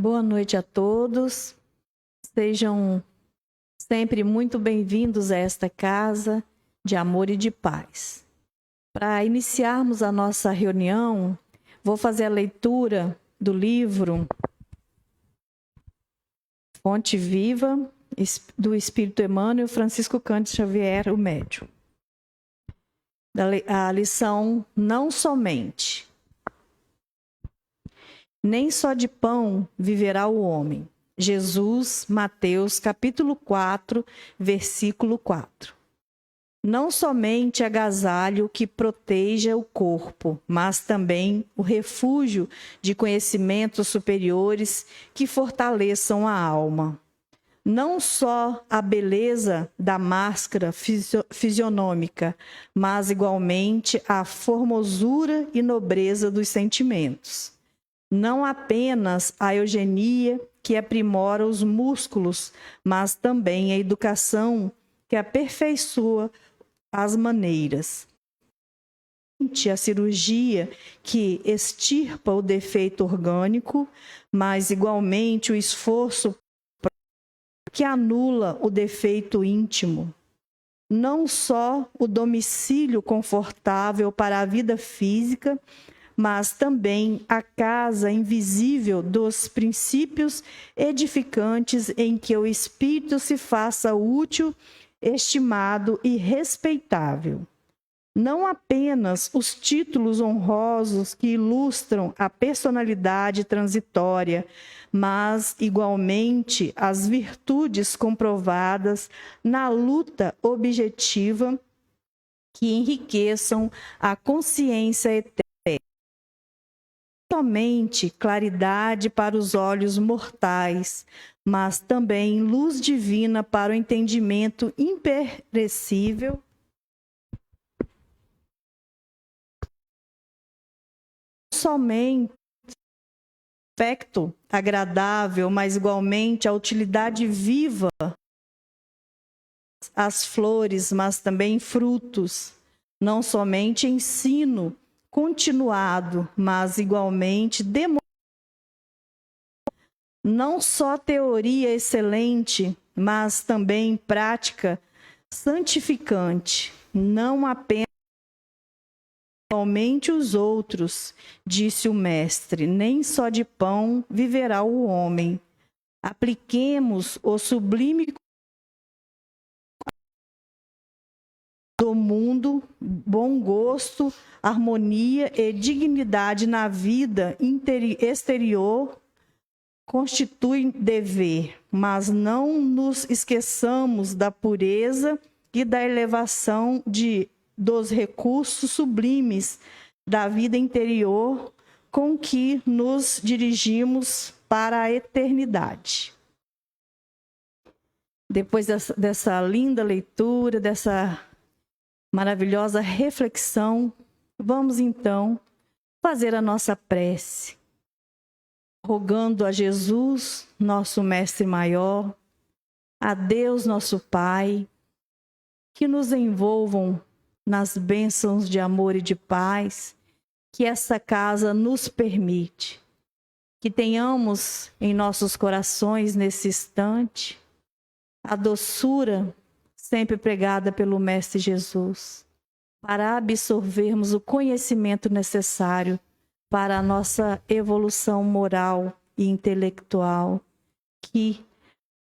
Boa noite a todos. Sejam sempre muito bem-vindos a esta casa de amor e de paz. Para iniciarmos a nossa reunião, vou fazer a leitura do livro Fonte Viva, do Espírito Emmanuel Francisco Cândido Xavier, o médium. A lição Não Somente. Nem só de pão viverá o homem. Jesus, Mateus, capítulo 4, versículo 4. Não somente agasalho que proteja o corpo, mas também o refúgio de conhecimentos superiores que fortaleçam a alma. Não só a beleza da máscara fisionômica, mas igualmente a formosura e nobreza dos sentimentos. Não apenas a eugenia que aprimora os músculos, mas também a educação que aperfeiçoa as maneiras. A cirurgia que extirpa o defeito orgânico, mas igualmente o esforço que anula o defeito íntimo. Não só o domicílio confortável para a vida física, mas também a casa invisível dos princípios edificantes em que o espírito se faça útil, estimado e respeitável. Não apenas os títulos honrosos que ilustram a personalidade transitória, mas igualmente as virtudes comprovadas na luta objetiva que enriqueçam a consciência eterna. Somente claridade para os olhos mortais, mas também luz divina para o entendimento imperecível. Somente aspecto agradável, mas igualmente a utilidade viva, as flores, mas também frutos. Não somente ensino continuado, mas igualmente não só teoria excelente, mas também prática santificante, não apenas igualmente os outros, disse o mestre, nem só de pão viverá o homem. Apliquemos o sublime do mundo, bom gosto, harmonia e dignidade na vida exterior constituem dever, mas não nos esqueçamos da pureza e da elevação dos recursos sublimes da vida interior com que nos dirigimos para a eternidade. Depois dessa linda leitura, dessa maravilhosa reflexão, vamos então fazer a nossa prece, rogando a Jesus, nosso Mestre Maior, a Deus, nosso Pai, que nos envolvam nas bênçãos de amor e de paz que essa casa nos permite, que tenhamos em nossos corações nesse instante a doçura sempre pregada pelo Mestre Jesus, para absorvermos o conhecimento necessário para a nossa evolução moral e intelectual, que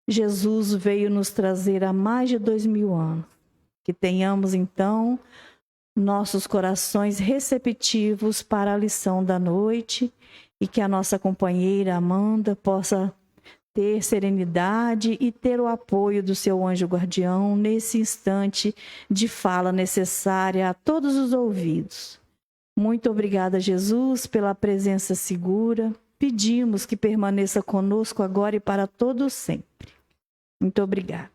Jesus veio nos trazer há mais de 2000 anos. Que tenhamos, então, nossos corações receptivos para a lição da noite e que a nossa companheira Amanda possa ter serenidade e ter o apoio do seu anjo guardião nesse instante de fala necessária a todos os ouvidos. Muito obrigada, Jesus, pela presença segura. Pedimos que permaneça conosco agora e para todos sempre. Muito obrigada.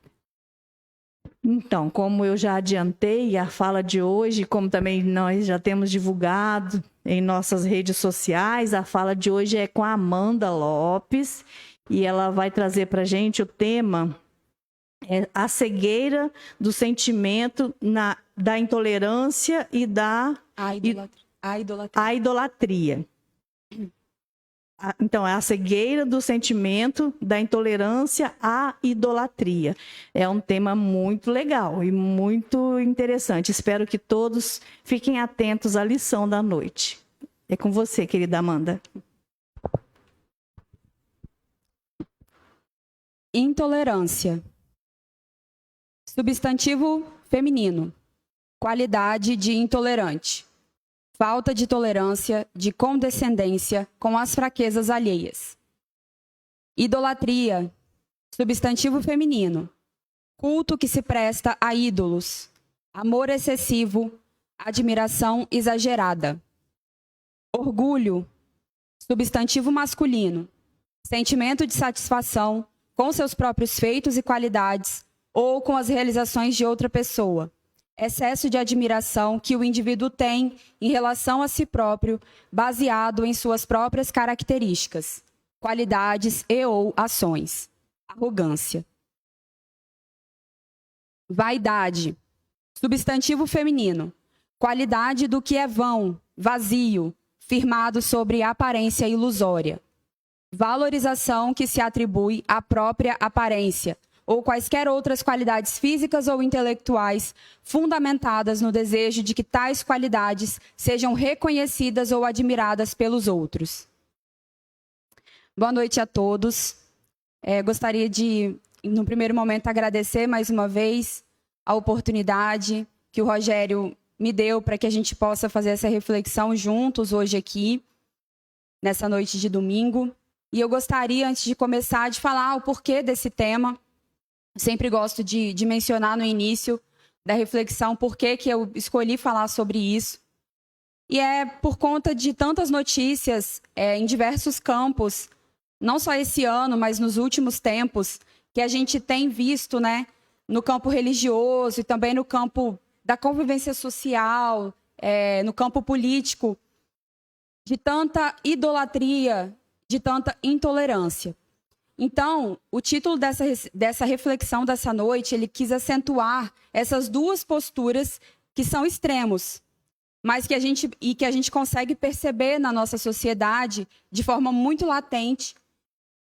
Então, como eu já adiantei, a fala de hoje, como também nós já temos divulgado em nossas redes sociais, a fala de hoje é com a Amanda Lopes, e ela vai trazer para a gente o tema a cegueira do sentimento da intolerância e da idolatria. Então, é a cegueira do sentimento da intolerância à idolatria. É um tema muito legal e muito interessante. Espero que todos fiquem atentos à lição da noite. É com você, querida Amanda. Intolerância. Substantivo feminino. Qualidade de intolerante. Falta de tolerância, de condescendência com as fraquezas alheias. Idolatria. Substantivo feminino. Culto que se presta a ídolos. Amor excessivo, admiração exagerada. Orgulho. Substantivo masculino. Sentimento de satisfação com seus próprios feitos e qualidades ou com as realizações de outra pessoa. Excesso de admiração que o indivíduo tem em relação a si próprio, baseado em suas próprias características, qualidades e ou ações. Arrogância. Vaidade. Substantivo feminino. Qualidade do que é vão, vazio, firmado sobre aparência ilusória. Valorização que se atribui à própria aparência, ou quaisquer outras qualidades físicas ou intelectuais fundamentadas no desejo de que tais qualidades sejam reconhecidas ou admiradas pelos outros. Boa noite a todos. Gostaria de, no primeiro momento, agradecer mais uma vez a oportunidade que o Rogério me deu para que a gente possa fazer essa reflexão juntos hoje aqui, nessa noite de domingo. E eu gostaria, antes de começar, de falar o porquê desse tema. Sempre gosto de mencionar no início da reflexão por que eu escolhi falar sobre isso. E é por conta de tantas notícias em diversos campos, não só esse ano, mas nos últimos tempos, que a gente tem visto, né, no campo religioso e também no campo da convivência social, no campo político, de tanta idolatria, de tanta intolerância. Então, o título dessa reflexão dessa noite, ele quis acentuar essas duas posturas que são extremos, mas que a gente consegue perceber na nossa sociedade de forma muito latente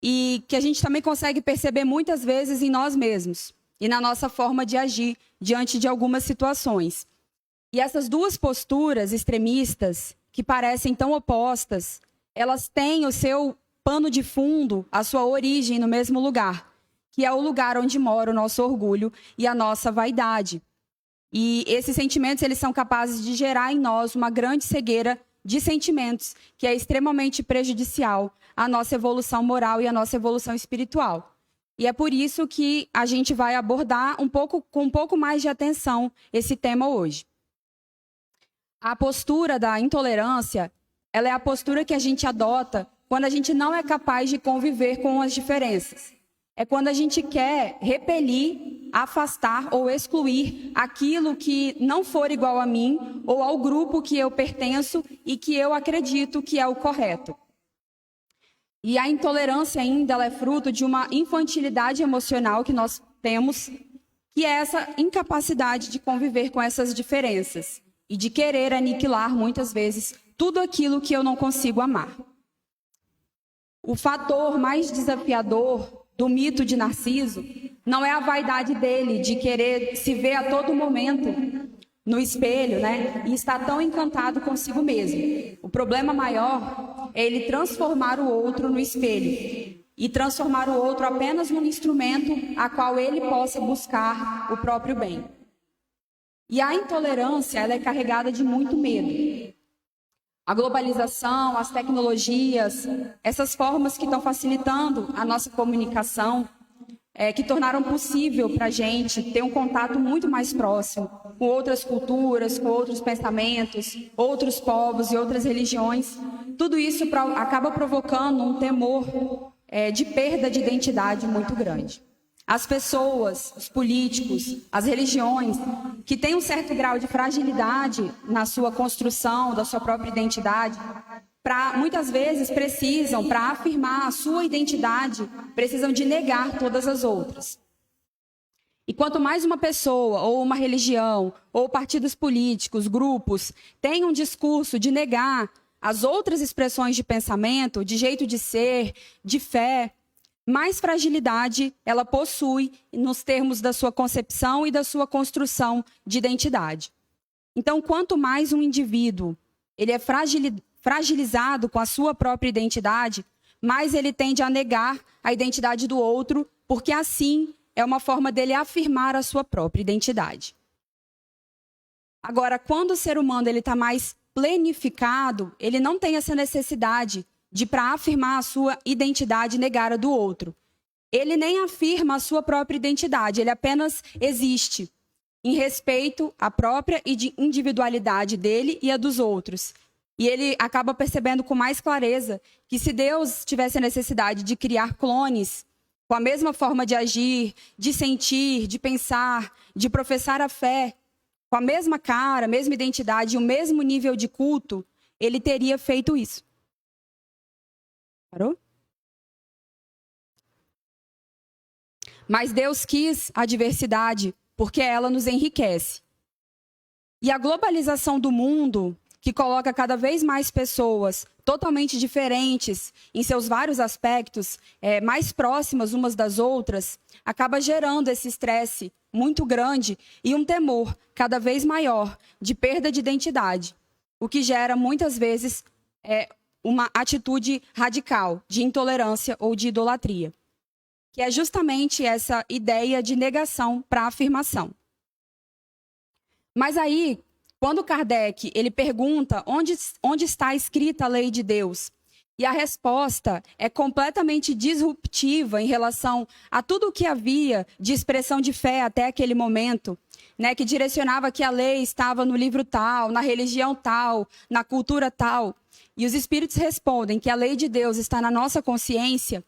e que a gente também consegue perceber muitas vezes em nós mesmos e na nossa forma de agir diante de algumas situações. E essas duas posturas extremistas, que parecem tão opostas, elas têm o seu pano de fundo, a sua origem no mesmo lugar, que é o lugar onde mora o nosso orgulho e a nossa vaidade. E esses sentimentos, eles são capazes de gerar em nós uma grande cegueira de sentimentos, que é extremamente prejudicial à nossa evolução moral e à nossa evolução espiritual. E é por isso que a gente vai abordar com um pouco mais de atenção esse tema hoje. A postura da intolerância, ela é a postura que a gente adota quando a gente não é capaz de conviver com as diferenças. É quando a gente quer repelir, afastar ou excluir aquilo que não for igual a mim ou ao grupo que eu pertenço e que eu acredito que é o correto. E a intolerância ainda ela é fruto de uma infantilidade emocional que nós temos, que é essa incapacidade de conviver com essas diferenças e de querer aniquilar, muitas vezes, tudo aquilo que eu não consigo amar. O fator mais desafiador do mito de Narciso não é a vaidade dele de querer se ver a todo momento no espelho, né? E estar tão encantado consigo mesmo. O problema maior é ele transformar o outro no espelho e transformar o outro apenas num instrumento a qual ele possa buscar o próprio bem. E a intolerância, ela é carregada de muito medo. A globalização, as tecnologias, essas formas que estão facilitando a nossa comunicação, que tornaram possível para a gente ter um contato muito mais próximo com outras culturas, com outros pensamentos, outros povos e outras religiões. Tudo isso acaba provocando um temor de perda de identidade muito grande. As pessoas, os políticos, as religiões, que têm um certo grau de fragilidade na sua construção da sua própria identidade, muitas vezes precisam, para afirmar a sua identidade, precisam de negar todas as outras. E quanto mais uma pessoa, ou uma religião, ou partidos políticos, grupos, têm um discurso de negar as outras expressões de pensamento, de jeito de ser, de fé, mais fragilidade ela possui nos termos da sua concepção e da sua construção de identidade. Então, quanto mais um indivíduo ele é fragilizado com a sua própria identidade, mais ele tende a negar a identidade do outro, porque assim é uma forma dele afirmar a sua própria identidade. Agora, quando o ser humano está mais plenificado, ele não tem essa necessidade de, para afirmar a sua identidade, negar a do outro. Ele nem afirma a sua própria identidade, ele apenas existe em respeito à própria individualidade dele e a dos outros. E ele acaba percebendo com mais clareza que se Deus tivesse a necessidade de criar clones com a mesma forma de agir, de sentir, de pensar, de professar a fé, com a mesma cara, a mesma identidade e o mesmo nível de culto, ele teria feito isso. Parou? Mas Deus quis a diversidade porque ela nos enriquece. E a globalização do mundo, que coloca cada vez mais pessoas totalmente diferentes em seus vários aspectos, mais próximas umas das outras, acaba gerando esse estresse muito grande e um temor cada vez maior de perda de identidade, o que gera muitas vezes uma atitude radical de intolerância ou de idolatria, que é justamente essa ideia de negação para afirmação. Mas aí, quando Kardec ele pergunta onde está escrita a lei de Deus, e a resposta é completamente disruptiva em relação a tudo o que havia de expressão de fé até aquele momento, né, que direcionava que a lei estava no livro tal, na religião tal, na cultura tal, e os espíritos respondem que a lei de Deus está na nossa consciência.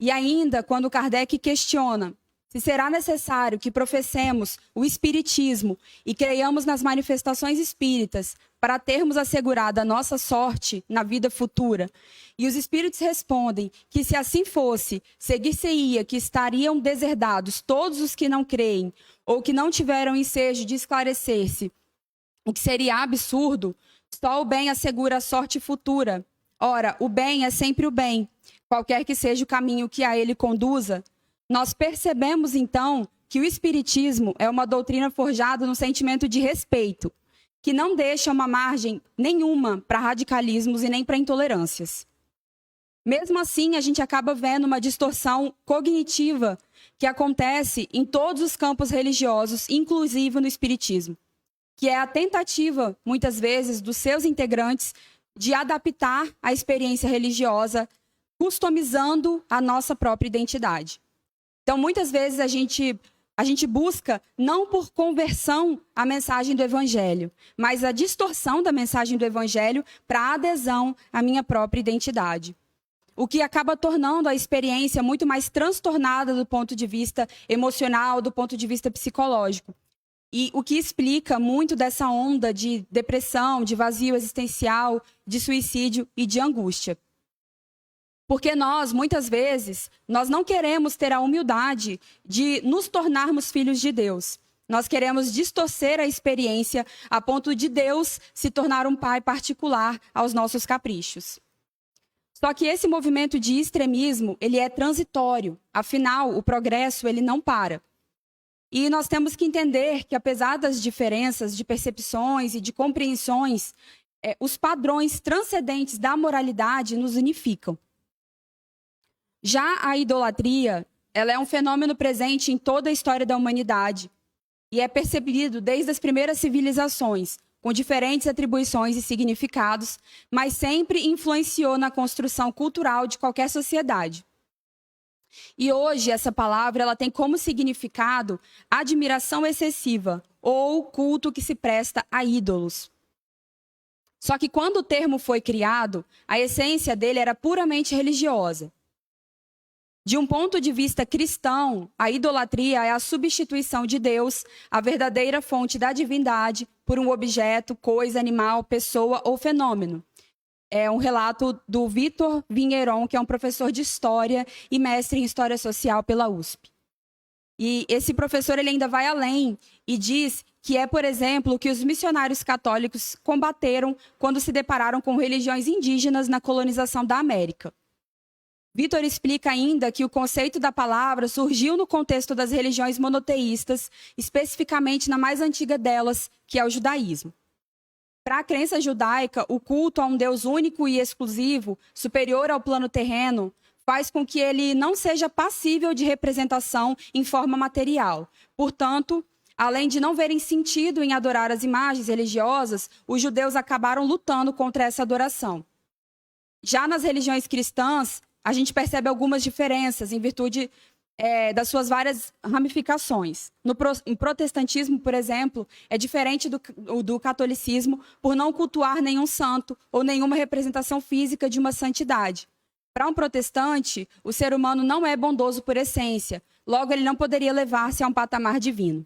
E ainda, quando Kardec questiona se será necessário que professemos o espiritismo e creiamos nas manifestações espíritas para termos assegurada a nossa sorte na vida futura. E os espíritos respondem que se assim fosse, seguir-se-ia que estariam deserdados todos os que não creem ou que não tiveram ensejo de esclarecer-se, o que seria absurdo. Só o bem assegura a sorte futura. Ora, o bem é sempre o bem, qualquer que seja o caminho que a ele conduza. Nós percebemos, então, que o espiritismo é uma doutrina forjada no sentimento de respeito, que não deixa uma margem nenhuma para radicalismos e nem para intolerâncias. Mesmo assim, a gente acaba vendo uma distorção cognitiva que acontece em todos os campos religiosos, inclusive no espiritismo, que é a tentativa, muitas vezes, dos seus integrantes de adaptar a experiência religiosa, customizando a nossa própria identidade. Então, muitas vezes a gente busca, não por conversão, a mensagem do Evangelho, mas a distorção da mensagem do Evangelho para adesão à minha própria identidade. O que acaba tornando a experiência muito mais transtornada do ponto de vista emocional, do ponto de vista psicológico. E o que explica muito dessa onda de depressão, de vazio existencial, de suicídio e de angústia. Porque nós, muitas vezes, nós não queremos ter a humildade de nos tornarmos filhos de Deus. Nós queremos distorcer a experiência a ponto de Deus se tornar um pai particular aos nossos caprichos. Só que esse movimento de extremismo, ele é transitório. Afinal, o progresso, ele não para. E nós temos que entender que, apesar das diferenças de percepções e de compreensões, os padrões transcendentes da moralidade nos unificam. Já a idolatria, ela é um fenômeno presente em toda a história da humanidade e é percebido desde as primeiras civilizações, com diferentes atribuições e significados, mas sempre influenciou na construção cultural de qualquer sociedade. E hoje essa palavra ela tem como significado admiração excessiva ou culto que se presta a ídolos. Só que quando o termo foi criado, a essência dele era puramente religiosa. De um ponto de vista cristão, a idolatria é a substituição de Deus, a verdadeira fonte da divindade, por um objeto, coisa, animal, pessoa ou fenômeno. É um relato do Vitor Vinheron, que é um professor de História e mestre em História Social pela USP. E esse professor ele ainda vai além e diz que é, por exemplo, o que os missionários católicos combateram quando se depararam com religiões indígenas na colonização da América. Vitor explica ainda que o conceito da palavra surgiu no contexto das religiões monoteístas, especificamente na mais antiga delas, que é o judaísmo. Para a crença judaica, o culto a um Deus único e exclusivo, superior ao plano terreno, faz com que ele não seja passível de representação em forma material. Portanto, além de não verem sentido em adorar as imagens religiosas, os judeus acabaram lutando contra essa adoração. Já nas religiões cristãs, a gente percebe algumas diferenças em virtude das suas várias ramificações. No protestantismo, por exemplo, é diferente do catolicismo por não cultuar nenhum santo ou nenhuma representação física de uma santidade. Para um protestante, o ser humano não é bondoso por essência, logo ele não poderia levar-se a um patamar divino.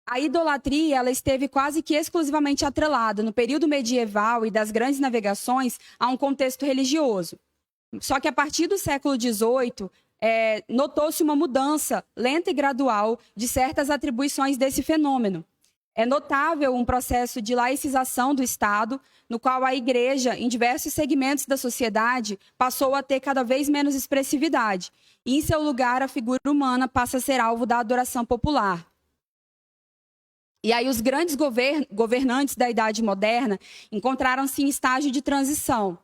A idolatria ela esteve quase que exclusivamente atrelada, no período medieval e das grandes navegações, a um contexto religioso. Só que a partir do século XVIII, notou-se uma mudança lenta e gradual de certas atribuições desse fenômeno. É notável um processo de laicização do Estado, no qual a Igreja, em diversos segmentos da sociedade, passou a ter cada vez menos expressividade. E, em seu lugar, a figura humana passa a ser alvo da adoração popular. E aí os grandes governantes da Idade Moderna encontraram-se em estágio de transição.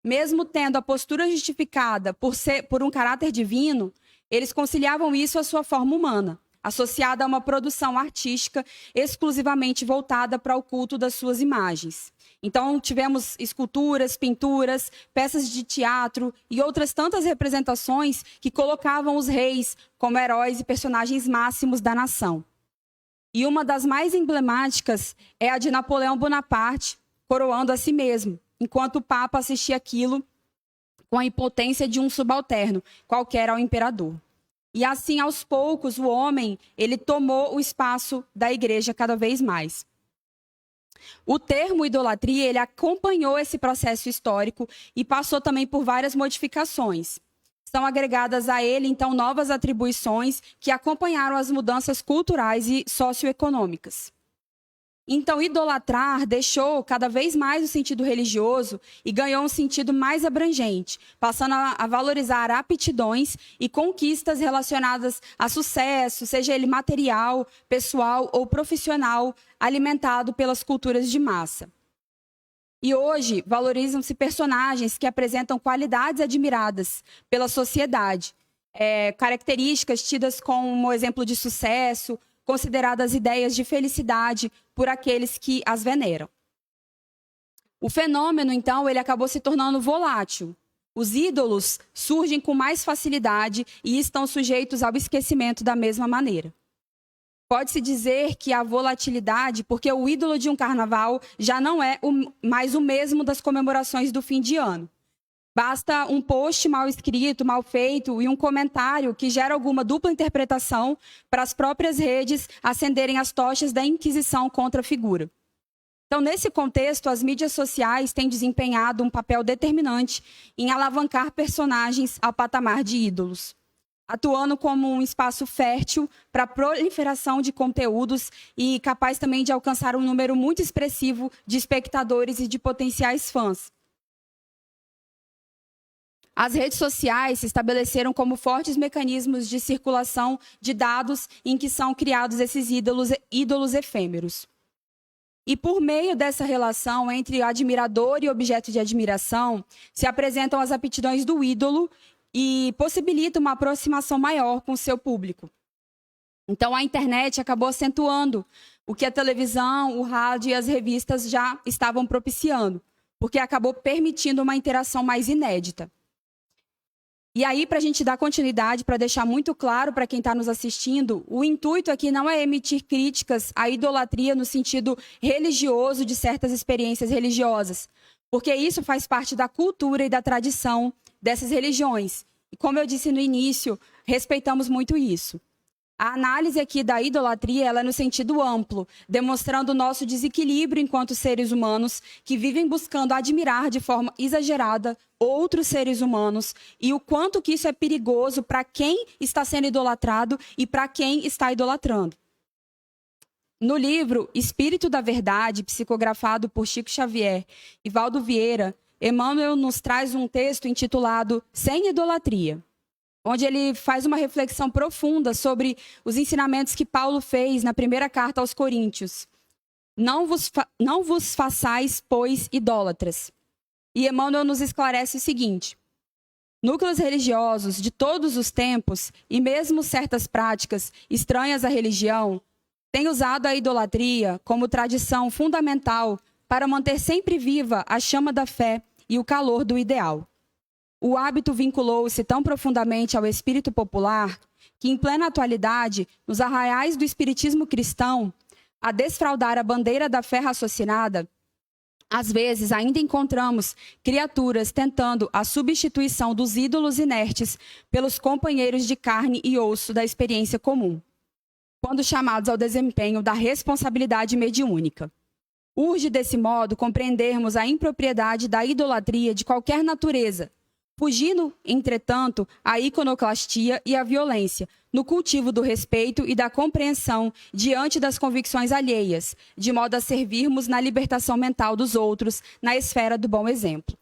Mesmo tendo a postura justificada por um caráter divino, eles conciliavam isso à sua forma humana, associada a uma produção artística exclusivamente voltada para o culto das suas imagens. Então, tivemos esculturas, pinturas, peças de teatro e outras tantas representações que colocavam os reis como heróis e personagens máximos da nação. E uma das mais emblemáticas é a de Napoleão Bonaparte, coroando a si mesmo, enquanto o Papa assistia aquilo com a impotência de um subalterno, qualquer ao imperador. E assim, aos poucos, o homem ele tomou o espaço da igreja cada vez mais. O termo idolatria ele acompanhou esse processo histórico e passou também por várias modificações. São agregadas a ele, então, novas atribuições que acompanharam as mudanças culturais e socioeconômicas. Então, idolatrar deixou cada vez mais o sentido religioso e ganhou um sentido mais abrangente, passando a valorizar aptidões e conquistas relacionadas a sucesso, seja ele material, pessoal ou profissional, alimentado pelas culturas de massa. E hoje, valorizam-se personagens que apresentam qualidades admiradas pela sociedade, características tidas como exemplo de sucesso, consideradas ideias de felicidade por aqueles que as veneram. O fenômeno, então, ele acabou se tornando volátil. Os ídolos surgem com mais facilidade e estão sujeitos ao esquecimento da mesma maneira. Pode-se dizer que a volatilidade, porque o ídolo de um carnaval já não é mais o mesmo das comemorações do fim de ano. Basta um post mal escrito, mal feito e um comentário que gera alguma dupla interpretação para as próprias redes acenderem as tochas da inquisição contra a figura. Então, nesse contexto, as mídias sociais têm desempenhado um papel determinante em alavancar personagens ao patamar de ídolos, atuando como um espaço fértil para a proliferação de conteúdos e capaz também de alcançar um número muito expressivo de espectadores e de potenciais fãs. As redes sociais se estabeleceram como fortes mecanismos de circulação de dados em que são criados esses ídolos efêmeros. E por meio dessa relação entre admirador e objeto de admiração, se apresentam as aptidões do ídolo e possibilita uma aproximação maior com o seu público. Então, a internet acabou acentuando o que a televisão, o rádio e as revistas já estavam propiciando, porque acabou permitindo uma interação mais inédita. E aí, para a gente dar continuidade, para deixar muito claro para quem está nos assistindo, o intuito aqui não é emitir críticas à idolatria no sentido religioso de certas experiências religiosas, porque isso faz parte da cultura e da tradição dessas religiões. E como eu disse no início, respeitamos muito isso. A análise aqui da idolatria ela é no sentido amplo, demonstrando o nosso desequilíbrio enquanto seres humanos que vivem buscando admirar de forma exagerada outros seres humanos e o quanto que isso é perigoso para quem está sendo idolatrado e para quem está idolatrando. No livro Espírito da Verdade, psicografado por Chico Xavier e Valdo Vieira, Emmanuel nos traz um texto intitulado Sem Idolatria, onde ele faz uma reflexão profunda sobre os ensinamentos que Paulo fez na primeira carta aos Coríntios. Não vos façais, pois, idólatras. E Emmanuel nos esclarece o seguinte: núcleos religiosos de todos os tempos e mesmo certas práticas estranhas à religião têm usado a idolatria como tradição fundamental para manter sempre viva a chama da fé e o calor do ideal. O hábito vinculou-se tão profundamente ao espírito popular que, em plena atualidade, nos arraiais do espiritismo cristão, a desfraldar a bandeira da fé raciocinada, às vezes ainda encontramos criaturas tentando a substituição dos ídolos inertes pelos companheiros de carne e osso da experiência comum, quando chamados ao desempenho da responsabilidade mediúnica. Urge, desse modo, compreendermos a impropriedade da idolatria de qualquer natureza, fugindo, entretanto, à iconoclastia e à violência, no cultivo do respeito e da compreensão diante das convicções alheias, de modo a servirmos na libertação mental dos outros, na esfera do bom exemplo.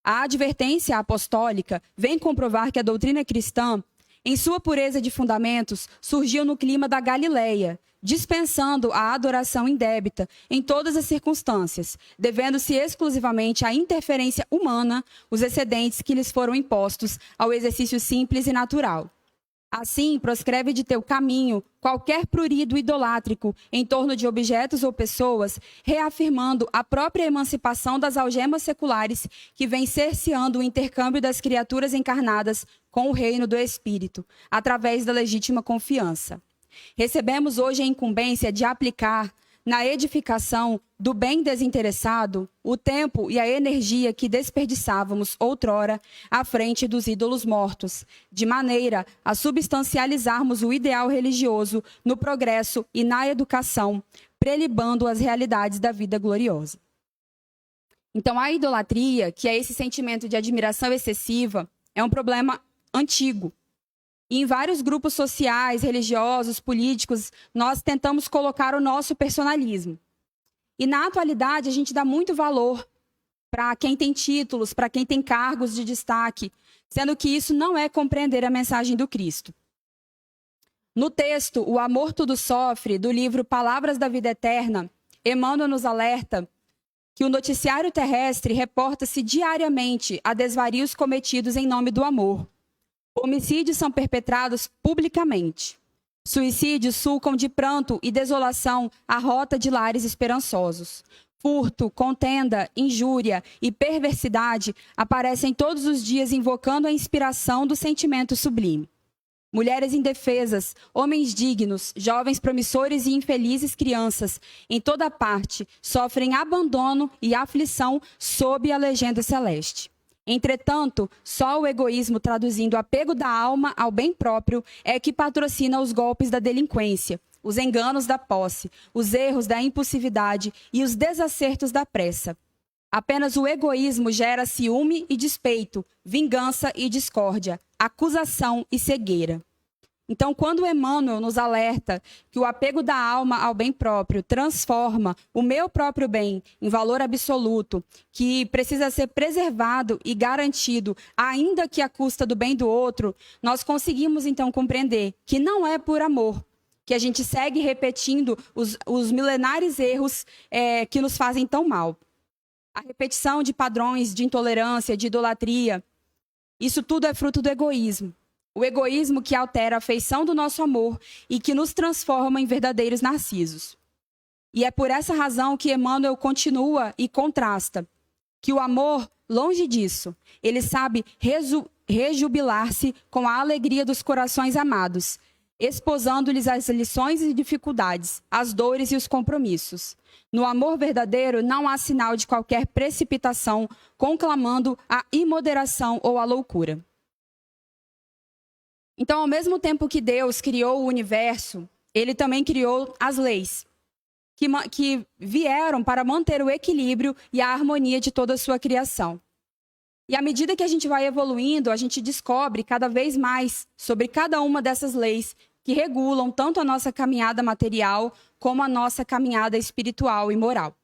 A advertência apostólica vem comprovar que a doutrina cristã, em sua pureza de fundamentos, surgiu no clima da Galileia, dispensando a adoração indébita em todas as circunstâncias, devendo-se exclusivamente à interferência humana os excedentes que lhes foram impostos ao exercício simples e natural. Assim, proscreve de teu caminho qualquer prurido idolátrico em torno de objetos ou pessoas, reafirmando a própria emancipação das algemas seculares que vem cerceando o intercâmbio das criaturas encarnadas com o reino do Espírito, através da legítima confiança. Recebemos hoje a incumbência de aplicar, na edificação do bem desinteressado, o tempo e a energia que desperdiçávamos outrora à frente dos ídolos mortos, de maneira a substancializarmos o ideal religioso no progresso e na educação, prelibando as realidades da vida gloriosa. Então, a idolatria, que é esse sentimento de admiração excessiva, é um problema antigo. E em vários grupos sociais, religiosos, políticos, nós tentamos colocar o nosso personalismo. E na atualidade, a gente dá muito valor para quem tem títulos, para quem tem cargos de destaque, sendo que isso não é compreender a mensagem do Cristo. No texto O Amor Tudo Sofre, do livro Palavras da Vida Eterna, Emmanuel nos alerta que o noticiário terrestre reporta-se diariamente a desvarios cometidos em nome do amor. Homicídios são perpetrados publicamente. Suicídios sulcam de pranto e desolação a rota de lares esperançosos. Furto, contenda, injúria e perversidade aparecem todos os dias invocando a inspiração do sentimento sublime. Mulheres indefesas, homens dignos, jovens promissores e infelizes crianças, em toda parte, sofrem abandono e aflição sob a legenda celeste. Entretanto, só o egoísmo traduzindo o apego da alma ao bem próprio é que patrocina os golpes da delinquência, os enganos da posse, os erros da impulsividade e os desacertos da pressa. Apenas o egoísmo gera ciúme e despeito, vingança e discórdia, acusação e cegueira. Então, quando Emmanuel nos alerta que o apego da alma ao bem próprio transforma o meu próprio bem em valor absoluto, que precisa ser preservado e garantido, ainda que à custa do bem do outro, nós conseguimos então compreender que não é por amor que a gente segue repetindo os milenares erros que nos fazem tão mal. A repetição de padrões de intolerância, de idolatria, isso tudo é fruto do egoísmo. O egoísmo que altera a feição do nosso amor e que nos transforma em verdadeiros narcisos. E é por essa razão que Emmanuel continua e contrasta que o amor, longe disso, ele sabe rejubilar-se com a alegria dos corações amados, esposando-lhes as lições e dificuldades, as dores e os compromissos. No amor verdadeiro não há sinal de qualquer precipitação, conclamando a imoderação ou a loucura. Então, ao mesmo tempo que Deus criou o universo, ele também criou as leis, que vieram para manter o equilíbrio e a harmonia de toda a sua criação. E à medida que a gente vai evoluindo, a gente descobre cada vez mais sobre cada uma dessas leis que regulam tanto a nossa caminhada material como a nossa caminhada espiritual e moral.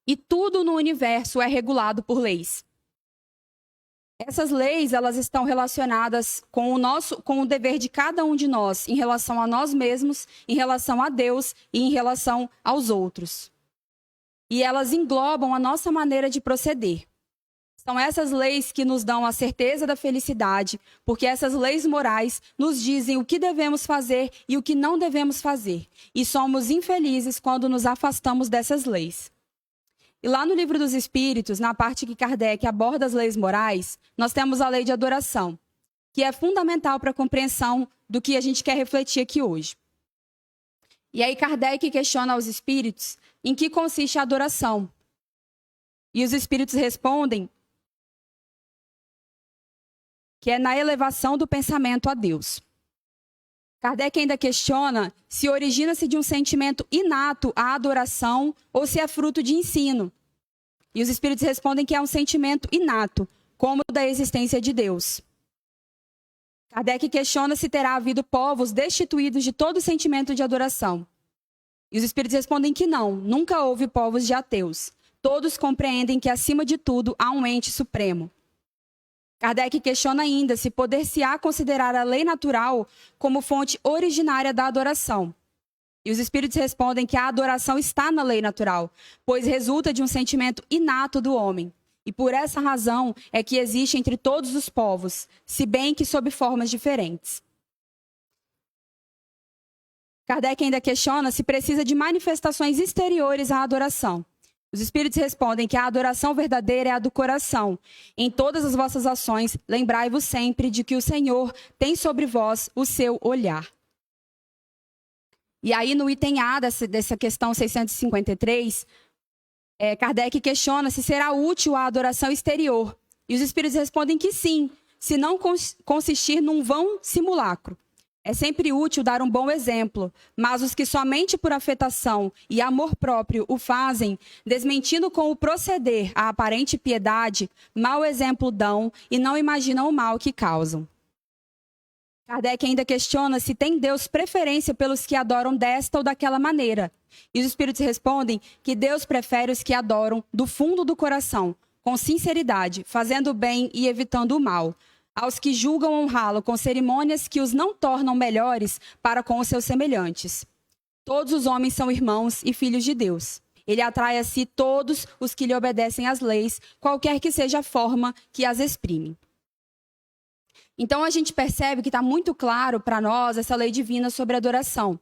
E tudo no universo é regulado por leis. Essas leis, elas estão relacionadas com o dever de cada um de nós em relação a nós mesmos, em relação a Deus e em relação aos outros. E elas englobam a nossa maneira de proceder. São essas leis que nos dão a certeza da felicidade, porque essas leis morais nos dizem o que devemos fazer e o que não devemos fazer. E somos infelizes quando nos afastamos dessas leis. E lá no Livro dos Espíritos, na parte que Kardec aborda as leis morais, nós temos a lei de adoração, que é fundamental para a compreensão do que a gente quer refletir aqui hoje. E aí Kardec questiona aos espíritos em que consiste a adoração. E os espíritos respondem que é na elevação do pensamento a Deus. Kardec ainda questiona se origina-se de um sentimento inato a adoração ou se é fruto de ensino. E os espíritos respondem que é um sentimento inato, como o da existência de Deus. Kardec questiona se terá havido povos destituídos de todo sentimento de adoração. E os espíritos respondem que não, nunca houve povos de ateus. Todos compreendem que, acima de tudo, há um ente supremo. Kardec questiona ainda se poder-se-á considerar a lei natural como fonte originária da adoração. E os espíritos respondem que a adoração está na lei natural, pois resulta de um sentimento inato do homem. E por essa razão é que existe entre todos os povos, se bem que sob formas diferentes. Kardec ainda questiona se precisa de manifestações exteriores à adoração. Os espíritos respondem que a adoração verdadeira é a do coração. Em todas as vossas ações, lembrai-vos sempre de que o Senhor tem sobre vós o seu olhar. E aí, no item A dessa questão 653, Kardec questiona se será útil a adoração exterior. E os espíritos respondem que sim, se não consistir num vão simulacro. É sempre útil dar um bom exemplo, mas os que somente por afetação e amor próprio o fazem, desmentindo com o proceder a aparente piedade, mau exemplo dão e não imaginam o mal que causam. Kardec ainda questiona se tem Deus preferência pelos que adoram desta ou daquela maneira. E os espíritos respondem que Deus prefere os que adoram do fundo do coração, com sinceridade, fazendo o bem e evitando o mal, aos que julgam honrá-lo com cerimônias que os não tornam melhores para com os seus semelhantes. Todos os homens são irmãos e filhos de Deus. Ele atrai a si todos os que lhe obedecem às leis, qualquer que seja a forma que as exprime. Então a gente percebe que está muito claro para nós essa lei divina sobre adoração.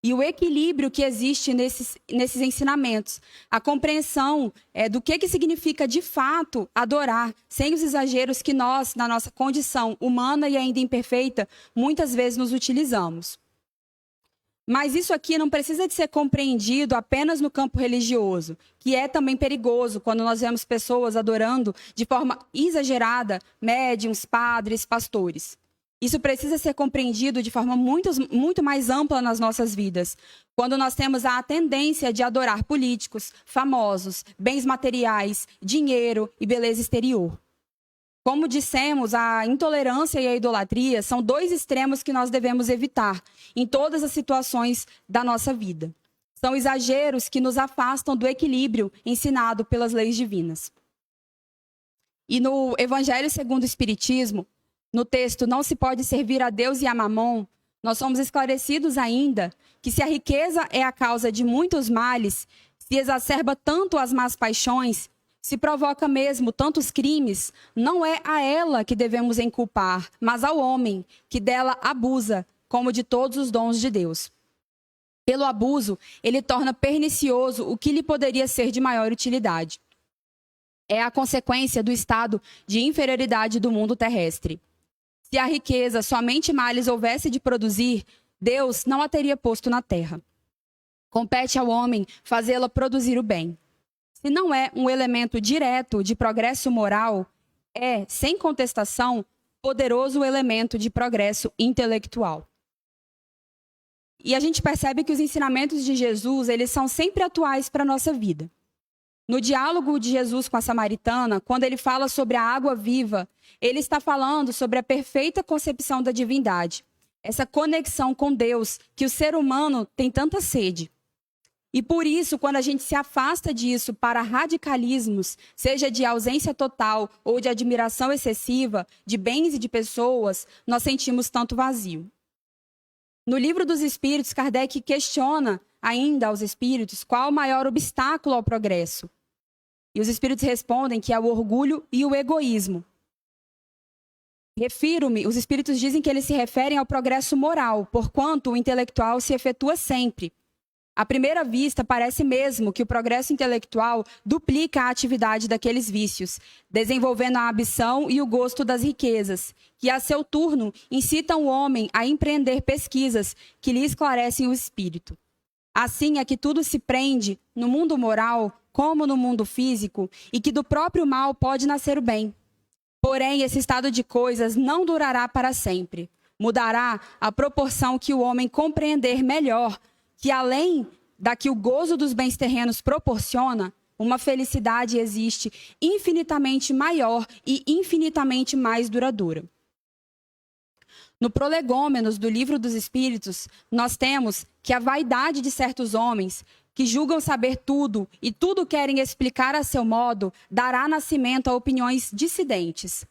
E o equilíbrio que existe nesses ensinamentos. A compreensão do que significa de fato adorar, sem os exageros que nós, na nossa condição humana e ainda imperfeita, muitas vezes nos utilizamos. Mas isso aqui não precisa de ser compreendido apenas no campo religioso, que é também perigoso quando nós vemos pessoas adorando de forma exagerada médiuns, padres, pastores. Isso precisa ser compreendido de forma muito mais ampla nas nossas vidas, quando nós temos a tendência de adorar políticos, famosos, bens materiais, dinheiro e beleza exterior. Como dissemos, a intolerância e a idolatria são dois extremos que nós devemos evitar em todas as situações da nossa vida. São exageros que nos afastam do equilíbrio ensinado pelas leis divinas. E no Evangelho segundo o Espiritismo, no texto "Não se pode servir a Deus e a Mamon", nós somos esclarecidos ainda que se a riqueza é a causa de muitos males, se exacerba tanto as más paixões, se provoca mesmo tantos crimes, não é a ela que devemos inculpar, mas ao homem, que dela abusa, como de todos os dons de Deus. Pelo abuso, ele torna pernicioso o que lhe poderia ser de maior utilidade. É a consequência do estado de inferioridade do mundo terrestre. Se a riqueza somente males houvesse de produzir, Deus não a teria posto na terra. Compete ao homem fazê-la produzir o bem. Se não é um elemento direto de progresso moral, é, sem contestação, poderoso elemento de progresso intelectual. E a gente percebe que os ensinamentos de Jesus, eles são sempre atuais para a nossa vida. No diálogo de Jesus com a samaritana, quando ele fala sobre a água viva, ele está falando sobre a perfeita concepção da divindade, essa conexão com Deus que o ser humano tem tanta sede. E por isso, quando a gente se afasta disso para radicalismos, seja de ausência total ou de admiração excessiva de bens e de pessoas, nós sentimos tanto vazio. No Livro dos Espíritos, Kardec questiona ainda aos espíritos qual o maior obstáculo ao progresso. E os espíritos respondem que é o orgulho e o egoísmo. Os espíritos dizem que eles se referem ao progresso moral, porquanto o intelectual se efetua sempre. À primeira vista, parece mesmo que o progresso intelectual duplica a atividade daqueles vícios, desenvolvendo a ambição e o gosto das riquezas, que, a seu turno, incitam o homem a empreender pesquisas que lhe esclarecem o espírito. Assim é que tudo se prende, no mundo moral como no mundo físico, e que do próprio mal pode nascer o bem. Porém, esse estado de coisas não durará para sempre. Mudará à proporção que o homem compreender melhor que além da que o gozo dos bens terrenos proporciona, uma felicidade existe infinitamente maior e infinitamente mais duradoura. No Prolegômenos do Livro dos Espíritos, nós temos que a vaidade de certos homens, que julgam saber tudo e tudo querem explicar a seu modo, dará nascimento a opiniões dissidentes.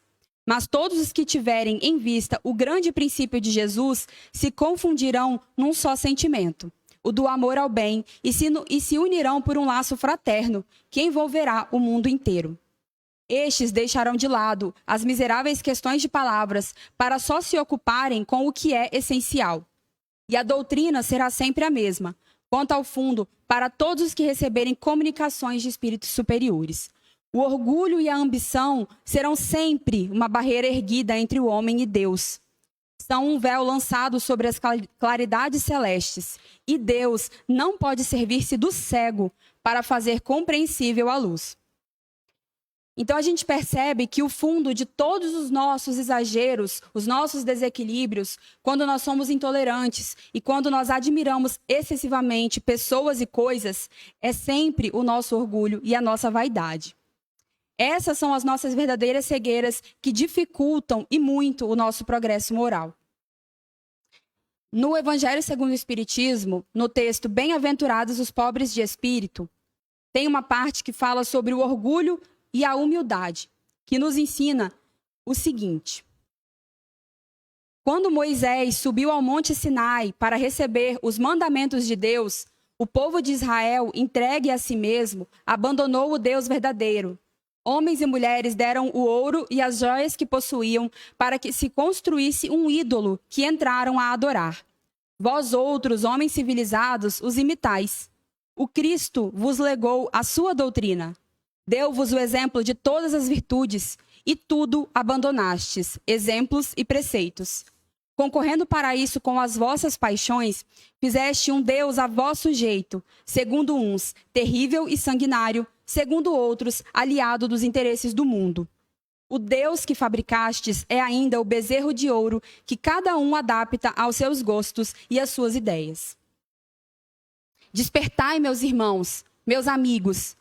Mas todos os que tiverem em vista o grande princípio de Jesus se confundirão num só sentimento, o do amor ao bem, e se unirão por um laço fraterno, que envolverá o mundo inteiro. Estes deixarão de lado as miseráveis questões de palavras para só se ocuparem com o que é essencial. E a doutrina será sempre a mesma, quanto ao fundo, para todos os que receberem comunicações de espíritos superiores. O orgulho e a ambição serão sempre uma barreira erguida entre o homem e Deus. São um véu lançado sobre as claridades celestes, e Deus não pode servir-se do cego para fazer compreensível a luz. Então a gente percebe que o fundo de todos os nossos exageros, os nossos desequilíbrios, quando nós somos intolerantes e quando nós admiramos excessivamente pessoas e coisas, é sempre o nosso orgulho e a nossa vaidade. Essas são as nossas verdadeiras cegueiras que dificultam e muito o nosso progresso moral. No Evangelho segundo o Espiritismo, no texto Bem-aventurados os pobres de espírito, tem uma parte que fala sobre o orgulho e a humildade, que nos ensina o seguinte: quando Moisés subiu ao Monte Sinai para receber os mandamentos de Deus, o povo de Israel, entregue a si mesmo, abandonou o Deus verdadeiro. Homens e mulheres deram o ouro e as joias que possuíam para que se construísse um ídolo que entraram a adorar. Vós outros, homens civilizados, os imitais. O Cristo vos legou a sua doutrina. Deu-vos o exemplo de todas as virtudes, e tudo abandonastes, exemplos e preceitos. Concorrendo para isso com as vossas paixões, fizeste um Deus a vosso jeito, segundo uns, terrível e sanguinário, segundo outros, aliado dos interesses do mundo. O Deus que fabricastes é ainda o bezerro de ouro que cada um adapta aos seus gostos e às suas ideias. Despertai, meus irmãos, meus amigos,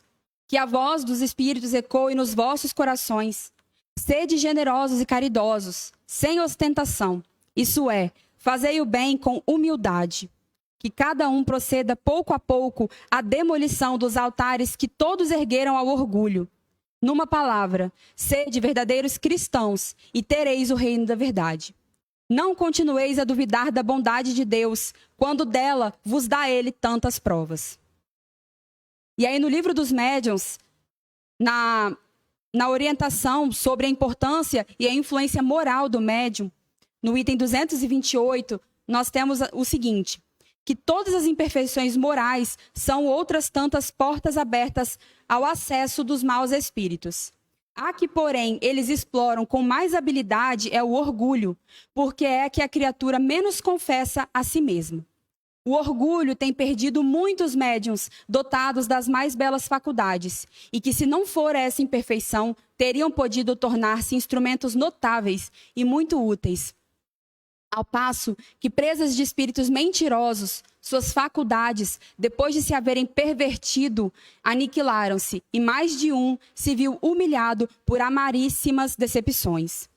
que a voz dos Espíritos ecoe nos vossos corações. Sede generosos e caridosos, sem ostentação. Isso é, fazei o bem com humildade. Que cada um proceda pouco a pouco à demolição dos altares que todos ergueram ao orgulho. Numa palavra, sede verdadeiros cristãos e tereis o reino da verdade. Não continueis a duvidar da bondade de Deus, quando dela vos dá ele tantas provas. E aí no Livro dos Médiuns, na orientação sobre a importância e a influência moral do médium, no item 228, nós temos o seguinte: que todas as imperfeições morais são outras tantas portas abertas ao acesso dos maus espíritos. A que, porém, eles exploram com mais habilidade é o orgulho, porque é que a criatura menos confessa a si mesma. O orgulho tem perdido muitos médiuns dotados das mais belas faculdades, e que, se não for essa imperfeição, teriam podido tornar-se instrumentos notáveis e muito úteis. Ao passo que, presas de espíritos mentirosos, suas faculdades, depois de se haverem pervertido, aniquilaram-se, e mais de um se viu humilhado por amaríssimas decepções.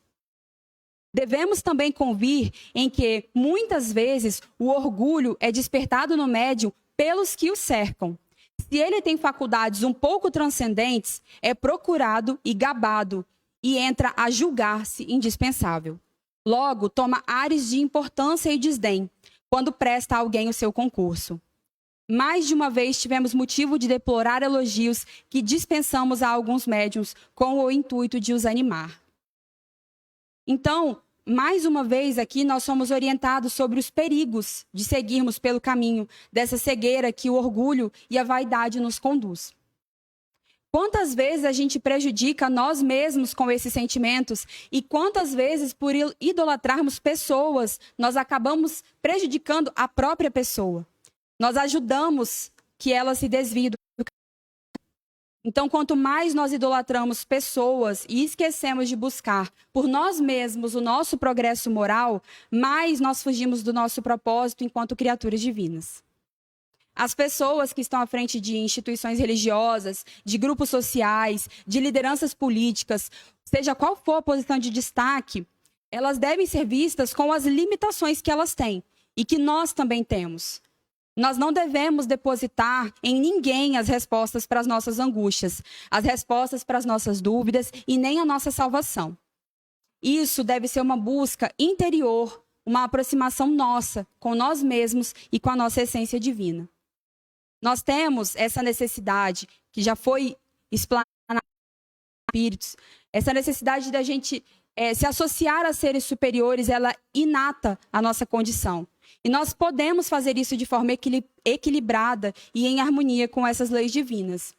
Devemos também convir em que, muitas vezes, o orgulho é despertado no médium pelos que o cercam. Se ele tem faculdades um pouco transcendentes, é procurado e gabado, e entra a julgar-se indispensável. Logo, toma ares de importância e desdém, quando presta a alguém o seu concurso. Mais de uma vez tivemos motivo de deplorar elogios que dispensamos a alguns médiuns com o intuito de os animar. Então, mais uma vez aqui, nós somos orientados sobre os perigos de seguirmos pelo caminho dessa cegueira que o orgulho e a vaidade nos conduz. Quantas vezes a gente prejudica nós mesmos com esses sentimentos e quantas vezes, por idolatrarmos pessoas, nós acabamos prejudicando a própria pessoa. Nós ajudamos que ela se desvie do caminho. Então, quanto mais nós idolatramos pessoas e esquecemos de buscar por nós mesmos o nosso progresso moral, mais nós fugimos do nosso propósito enquanto criaturas divinas. As pessoas que estão à frente de instituições religiosas, de grupos sociais, de lideranças políticas, seja qual for a posição de destaque, elas devem ser vistas com as limitações que elas têm e que nós também temos. Nós não devemos depositar em ninguém as respostas para as nossas angústias, as respostas para as nossas dúvidas e nem a nossa salvação. Isso deve ser uma busca interior, uma aproximação nossa com nós mesmos e com a nossa essência divina. Nós temos essa necessidade, que já foi explanada nos espíritos, essa necessidade da gente se associar a seres superiores, ela inata a nossa condição. E nós podemos fazer isso de forma equilibrada e em harmonia com essas leis divinas.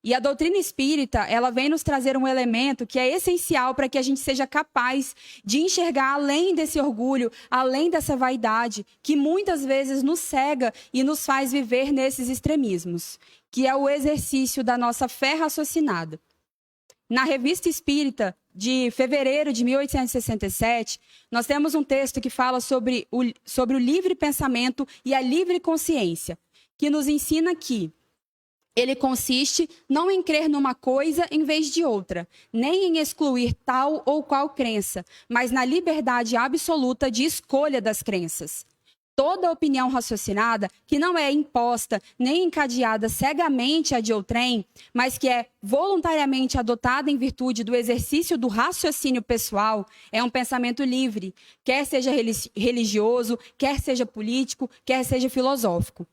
E a doutrina espírita, ela vem nos trazer um elemento que é essencial para que a gente seja capaz de enxergar além desse orgulho, além dessa vaidade, que muitas vezes nos cega e nos faz viver nesses extremismos, que é o exercício da nossa fé raciocinada. Na Revista Espírita, de fevereiro de 1867, nós temos um texto que fala sobre o livre pensamento e a livre consciência, que nos ensina que ele consiste não em crer numa coisa em vez de outra, nem em excluir tal ou qual crença, mas na liberdade absoluta de escolha das crenças. Toda opinião raciocinada, que não é imposta nem encadeada cegamente a de outrem, mas que é voluntariamente adotada em virtude do exercício do raciocínio pessoal, é um pensamento livre, quer seja religioso, quer seja político, quer seja filosófico.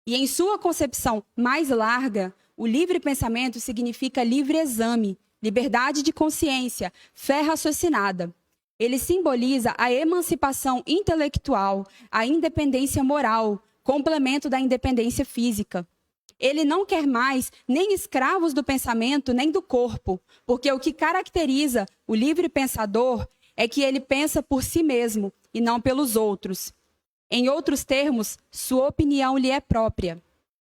E em sua concepção mais larga, o livre pensamento significa livre exame, liberdade de consciência, fé raciocinada. Ele simboliza a emancipação intelectual, a independência moral, complemento da independência física. Ele não quer mais nem escravos do pensamento, nem do corpo, porque o que caracteriza o livre pensador é que ele pensa por si mesmo e não pelos outros. Em outros termos, sua opinião lhe é própria.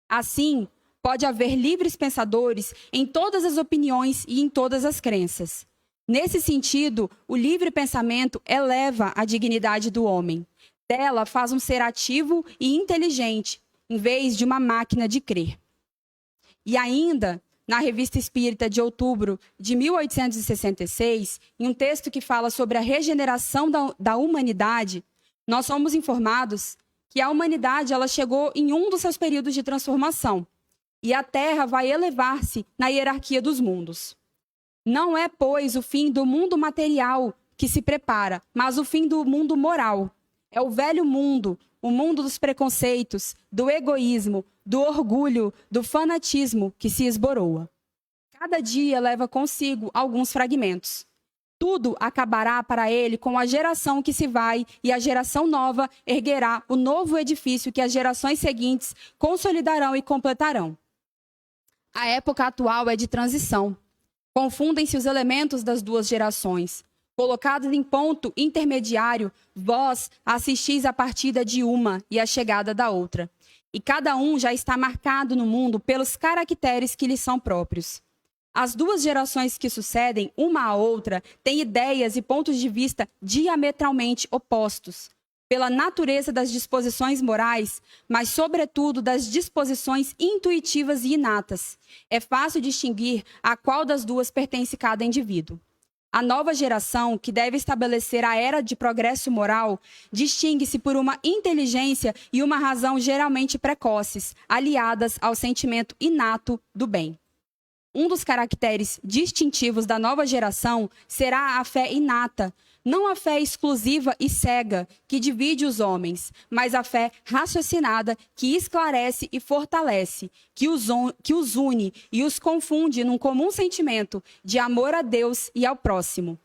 Assim, pode haver livres pensadores em todas as opiniões e em todas as crenças. Nesse sentido, o livre pensamento eleva a dignidade do homem. Dela faz um ser ativo e inteligente, em vez de uma máquina de crer. E ainda, na Revista Espírita de outubro de 1866, em um texto que fala sobre a regeneração da humanidade, nós somos informados que a humanidade ela chegou em um dos seus períodos de transformação e a Terra vai elevar-se na hierarquia dos mundos. Não é, pois, o fim do mundo material que se prepara, mas o fim do mundo moral. É o velho mundo, o mundo dos preconceitos, do egoísmo, do orgulho, do fanatismo que se esboroa. Cada dia leva consigo alguns fragmentos. Tudo acabará para ele com a geração que se vai e a geração nova erguerá o novo edifício que as gerações seguintes consolidarão e completarão. A época atual é de transição. Confundem-se os elementos das duas gerações. Colocados em ponto intermediário, vós assistis à partida de uma e à chegada da outra. E cada um já está marcado no mundo pelos caracteres que lhe são próprios. as duas gerações que sucedem, uma à outra, têm ideias e pontos de vista diametralmente opostos, pela natureza das disposições morais, mas, sobretudo, das disposições intuitivas e inatas. É fácil distinguir a qual das duas pertence cada indivíduo. A nova geração, que deve estabelecer a era de progresso moral, distingue-se por uma inteligência e uma razão geralmente precoces, aliadas ao sentimento inato do bem. Um dos caracteres distintivos da nova geração será a fé inata, não a fé exclusiva e cega, que divide os homens, mas a fé raciocinada, que esclarece e fortalece, que os une e os confunde num comum sentimento de amor a Deus e ao próximo.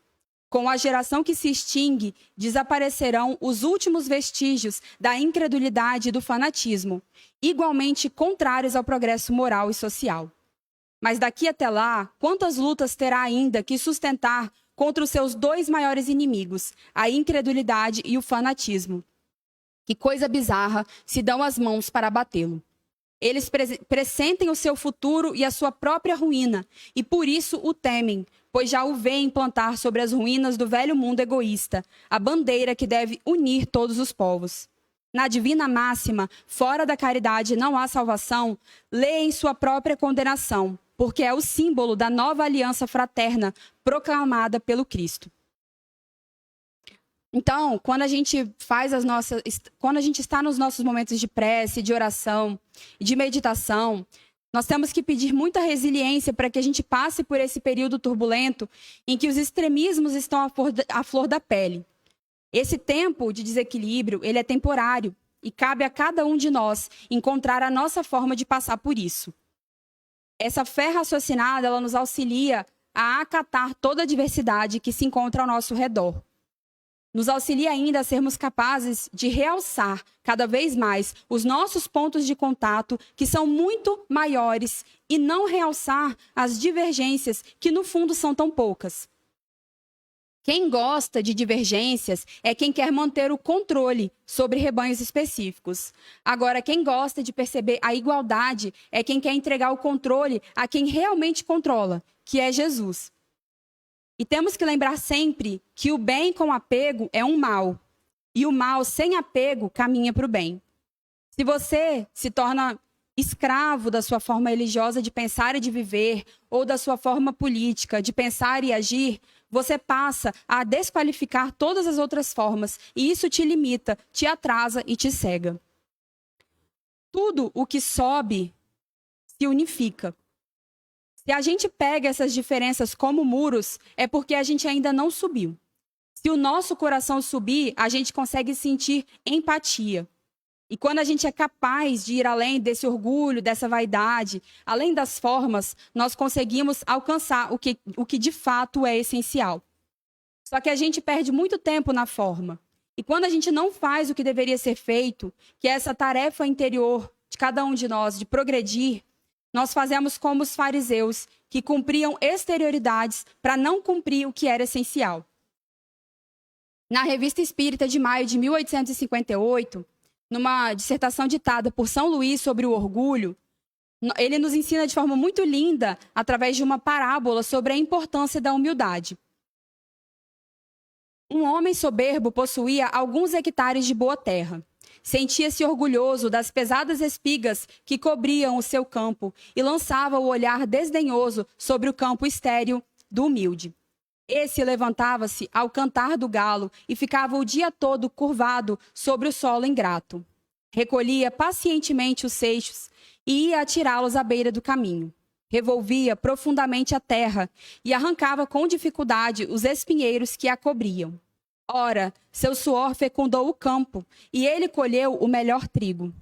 Com a geração que se extingue, desaparecerão os últimos vestígios da incredulidade e do fanatismo, igualmente contrários ao progresso moral e social. Mas daqui até lá, quantas lutas terá ainda que sustentar contra os seus dois maiores inimigos, a incredulidade e o fanatismo? Que coisa bizarra se dão as mãos para abatê-lo. Eles pressentem o seu futuro e a sua própria ruína, e por isso o temem, pois já o veem plantar sobre as ruínas do velho mundo egoísta, a bandeira que deve unir todos os povos. Na divina máxima, fora da caridade não há salvação, leem sua própria condenação, porque é o símbolo da nova aliança fraterna proclamada pelo Cristo. Então, quando a gente está nos nossos momentos de prece, de oração, de meditação, nós temos que pedir muita resiliência para que a gente passe por esse período turbulento em que os extremismos estão à flor da pele. Esse tempo de desequilíbrio, ele é temporário e cabe a cada um de nós encontrar a nossa forma de passar por isso. Essa fé raciocinada, ela nos auxilia a acatar toda a diversidade que se encontra ao nosso redor. Nos auxilia ainda a sermos capazes de realçar cada vez mais os nossos pontos de contato, que são muito maiores, e não realçar as divergências, que no fundo são tão poucas. Quem gosta de divergências é quem quer manter o controle sobre rebanhos específicos. Agora, quem gosta de perceber a igualdade é quem quer entregar o controle a quem realmente controla, que é Jesus. E temos que lembrar sempre que o bem com apego é um mal, e o mal sem apego caminha para o bem. Se você se torna escravo da sua forma religiosa de pensar e de viver, ou da sua forma política de pensar e agir, você passa a desqualificar todas as outras formas, e isso te limita, te atrasa e te cega. Tudo o que sobe se unifica. Se a gente pega essas diferenças como muros, é porque a gente ainda não subiu. Se o nosso coração subir, a gente consegue sentir empatia. E quando a gente é capaz de ir além desse orgulho, dessa vaidade, além das formas, nós conseguimos alcançar o que de fato é essencial. Só que a gente perde muito tempo na forma. E quando a gente não faz o que deveria ser feito, que é essa tarefa interior de cada um de nós, de progredir, nós fazemos como os fariseus, que cumpriam exterioridades para não cumprir o que era essencial. Na Revista Espírita de maio de 1858, numa dissertação ditada por São Luís sobre o orgulho, ele nos ensina de forma muito linda, através de uma parábola, sobre a importância da humildade. Um homem soberbo possuía alguns hectares de boa terra. Sentia-se orgulhoso das pesadas espigas que cobriam o seu campo e lançava o olhar desdenhoso sobre o campo estéril do humilde. Esse levantava-se ao cantar do galo e ficava o dia todo curvado sobre o solo ingrato. Recolhia pacientemente os seixos e ia atirá-los à beira do caminho. Revolvia profundamente a terra e arrancava com dificuldade os espinheiros que a cobriam. Ora, seu suor fecundou o campo e ele colheu o melhor trigo.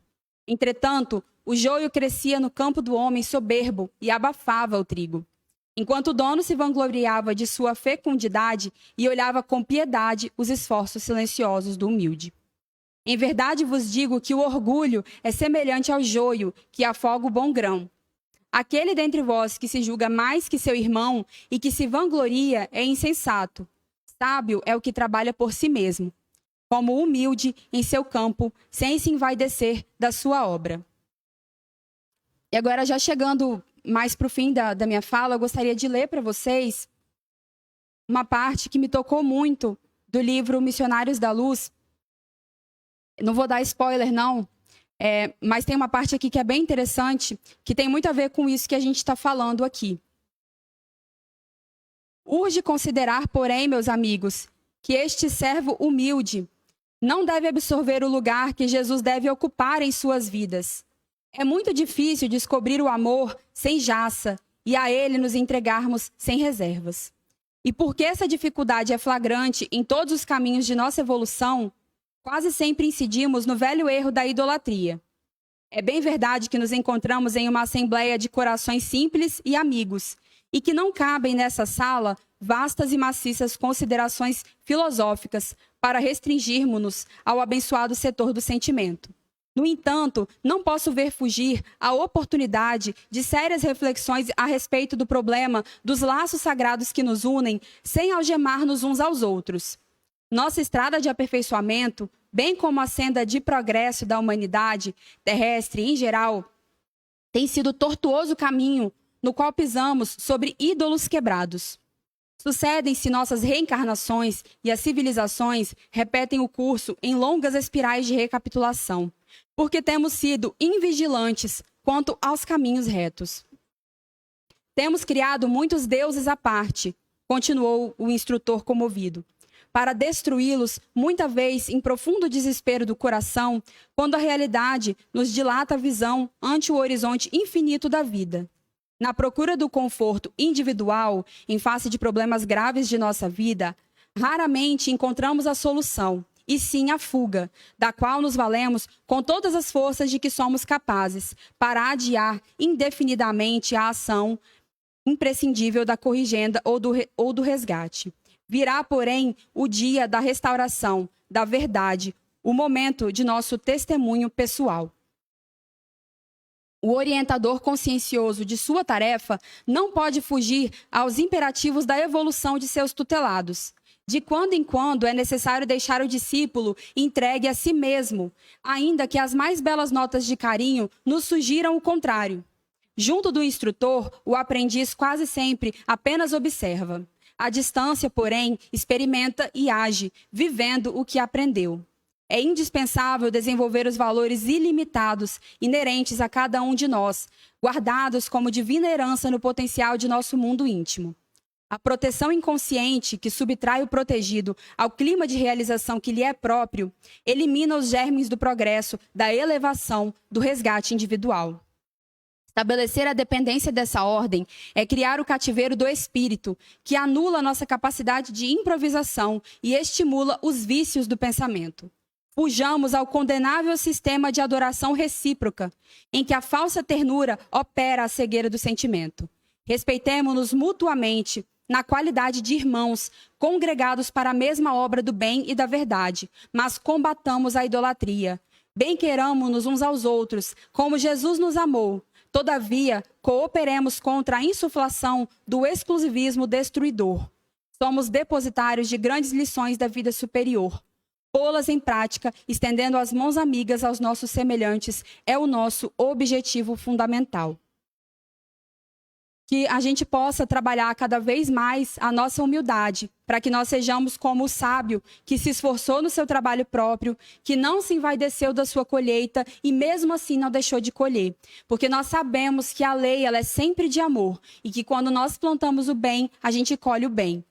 Entretanto, o joio crescia no campo do homem soberbo e abafava o trigo. Enquanto o dono se vangloriava de sua fecundidade e olhava com piedade os esforços silenciosos do humilde. Em verdade vos digo que o orgulho é semelhante ao joio que afoga o bom grão. Aquele dentre vós que se julga mais que seu irmão e que se vangloria é insensato. Sábio é o que trabalha por si mesmo, como humilde em seu campo, sem se envaidecer da sua obra. E agora, já chegando mais para o fim da minha fala, eu gostaria de ler para vocês uma parte que me tocou muito do livro Missionários da Luz. Não vou dar spoiler, não, mas tem uma parte aqui que é bem interessante, que tem muito a ver com isso que a gente está falando aqui. Urge considerar, porém, meus amigos, que este servo humilde não deve absorver o lugar que Jesus deve ocupar em suas vidas. É muito difícil descobrir o amor sem jaça e a ele nos entregarmos sem reservas. E porque essa dificuldade é flagrante em todos os caminhos de nossa evolução, quase sempre incidimos no velho erro da idolatria. É bem verdade que nos encontramos em uma assembleia de corações simples e amigos, e que não cabem nessa sala vastas e maciças considerações filosóficas para restringirmos-nos ao abençoado setor do sentimento. No entanto, não posso ver fugir a oportunidade de sérias reflexões a respeito do problema dos laços sagrados que nos unem, sem algemar-nos uns aos outros. Nossa estrada de aperfeiçoamento, bem como a senda de progresso da humanidade terrestre em geral, tem sido tortuoso caminho no qual pisamos sobre ídolos quebrados. Sucedem-se nossas reencarnações e as civilizações repetem o curso em longas espirais de recapitulação, porque temos sido invigilantes quanto aos caminhos retos. Temos criado muitos deuses à parte, continuou o instrutor comovido, para destruí-los, muita vez em profundo desespero do coração, quando a realidade nos dilata a visão ante o horizonte infinito da vida. Na procura do conforto individual, em face de problemas graves de nossa vida, raramente encontramos a solução, e sim a fuga, da qual nos valemos com todas as forças de que somos capazes, para adiar indefinidamente a ação imprescindível da corrigenda ou do resgate. Virá, porém, o dia da restauração, da verdade, o momento de nosso testemunho pessoal. O orientador consciencioso de sua tarefa não pode fugir aos imperativos da evolução de seus tutelados. De quando em quando é necessário deixar o discípulo entregue a si mesmo, ainda que as mais belas notas de carinho nos sugiram o contrário. Junto do instrutor, o aprendiz quase sempre apenas observa. À distância, porém, experimenta e age, vivendo o que aprendeu. É indispensável desenvolver os valores ilimitados inerentes a cada um de nós, guardados como divina herança no potencial de nosso mundo íntimo. A proteção inconsciente, que subtrai o protegido ao clima de realização que lhe é próprio, elimina os germes do progresso, da elevação, do resgate individual. Estabelecer a dependência dessa ordem é criar o cativeiro do espírito, que anula nossa capacidade de improvisação e estimula os vícios do pensamento. Fujamos ao condenável sistema de adoração recíproca, em que a falsa ternura opera a cegueira do sentimento. Respeitemo-nos mutuamente na qualidade de irmãos, congregados para a mesma obra do bem e da verdade, mas combatamos a idolatria. Bem-queiramo-nos uns aos outros, como Jesus nos amou. Todavia, cooperemos contra a insuflação do exclusivismo destruidor. Somos depositários de grandes lições da vida superior. Pô-las em prática, estendendo as mãos amigas aos nossos semelhantes, é o nosso objetivo fundamental. Que a gente possa trabalhar cada vez mais a nossa humildade, para que nós sejamos como o sábio que se esforçou no seu trabalho próprio, que não se envaideceu da sua colheita e mesmo assim não deixou de colher. Porque nós sabemos que a lei ela é sempre de amor e que quando nós plantamos o bem, a gente colhe o bem.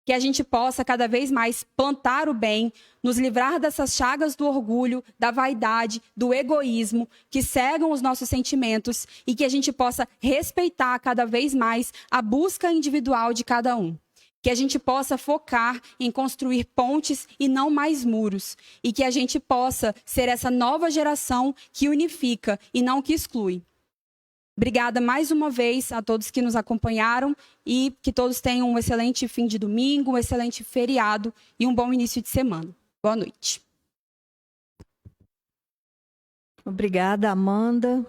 Que a gente possa cada vez mais plantar o bem, nos livrar dessas chagas do orgulho, da vaidade, do egoísmo, que cegam os nossos sentimentos e que a gente possa respeitar cada vez mais a busca individual de cada um. Que a gente possa focar em construir pontes e não mais muros. E que a gente possa ser essa nova geração que unifica e não que exclui. Obrigada mais uma vez a todos que nos acompanharam e que todos tenham um excelente fim de domingo, um excelente feriado e um bom início de semana. Boa noite. Obrigada, Amanda,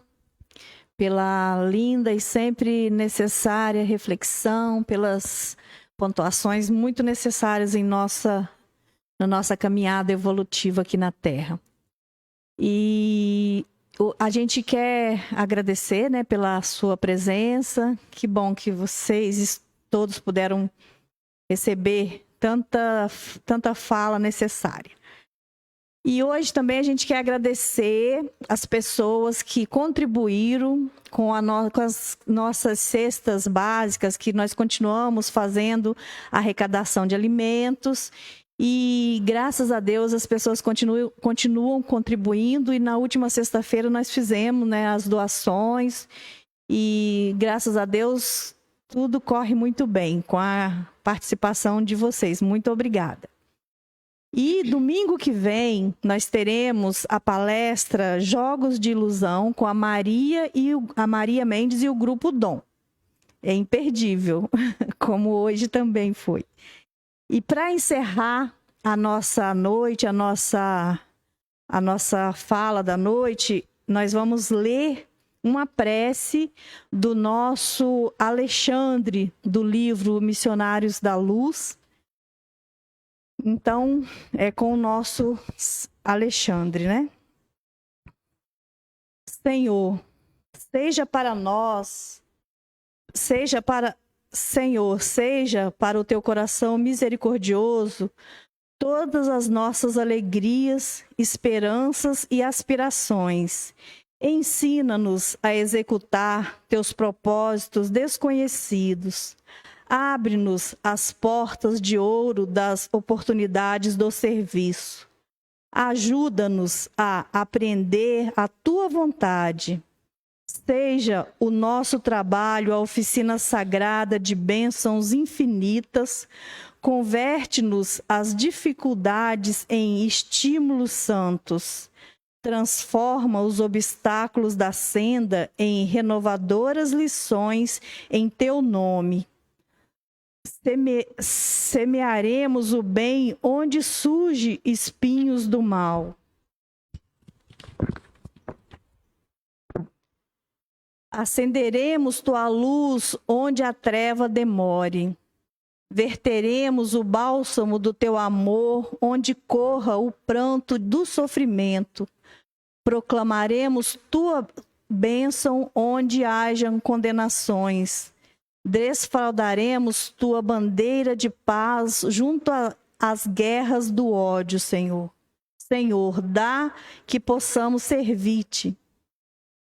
pela linda e sempre necessária reflexão, pelas pontuações muito necessárias na nossa caminhada evolutiva aqui na Terra. E a gente quer agradecer, né, pela sua presença. Que bom que vocês todos puderam receber tanta fala necessária. E hoje também a gente quer agradecer as pessoas que contribuíram com as nossas cestas básicas, que nós continuamos fazendo a arrecadação de alimentos. E graças a Deus as pessoas continuam contribuindo, e na última sexta-feira nós fizemos, né, as doações, e graças a Deus tudo corre muito bem com a participação de vocês. Muito obrigada. E domingo que vem nós teremos a palestra Jogos de Ilusão com a Maria Mendes e o Grupo Dom. É imperdível, como hoje também foi. E para encerrar a nossa noite, a nossa fala da noite, nós vamos ler uma prece do nosso Alexandre, do livro Missionários da Luz. Então, é com o nosso Alexandre, né? Senhor, seja para o teu coração misericordioso todas as nossas alegrias, esperanças e aspirações. Ensina-nos a executar teus propósitos desconhecidos. Abre-nos as portas de ouro das oportunidades do serviço. Ajuda-nos a aprender a tua vontade. Seja o nosso trabalho a oficina sagrada de bênçãos infinitas. Converte-nos as dificuldades em estímulos santos. Transforma os obstáculos da senda em renovadoras lições em teu nome. Semearemos o bem onde surge espinhos do mal. Acenderemos tua luz onde a treva demore. Verteremos o bálsamo do teu amor onde corra o pranto do sofrimento. Proclamaremos tua bênção onde hajam condenações. Desfraldaremos tua bandeira de paz junto às guerras do ódio, Senhor. Senhor, dá que possamos servir-te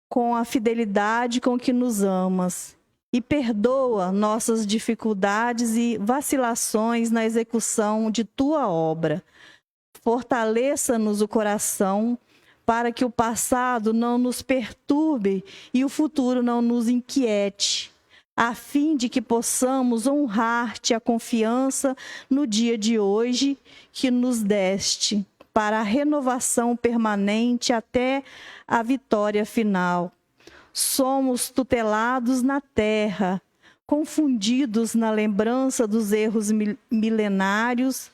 com a fidelidade com que nos amas e perdoa nossas dificuldades e vacilações na execução de tua obra. Fortaleça-nos o coração para que o passado não nos perturbe e o futuro não nos inquiete, a fim de que possamos honrar-te a confiança no dia de hoje que nos deste, para a renovação permanente até a vitória final. Somos tutelados na terra, confundidos na lembrança dos erros milenários,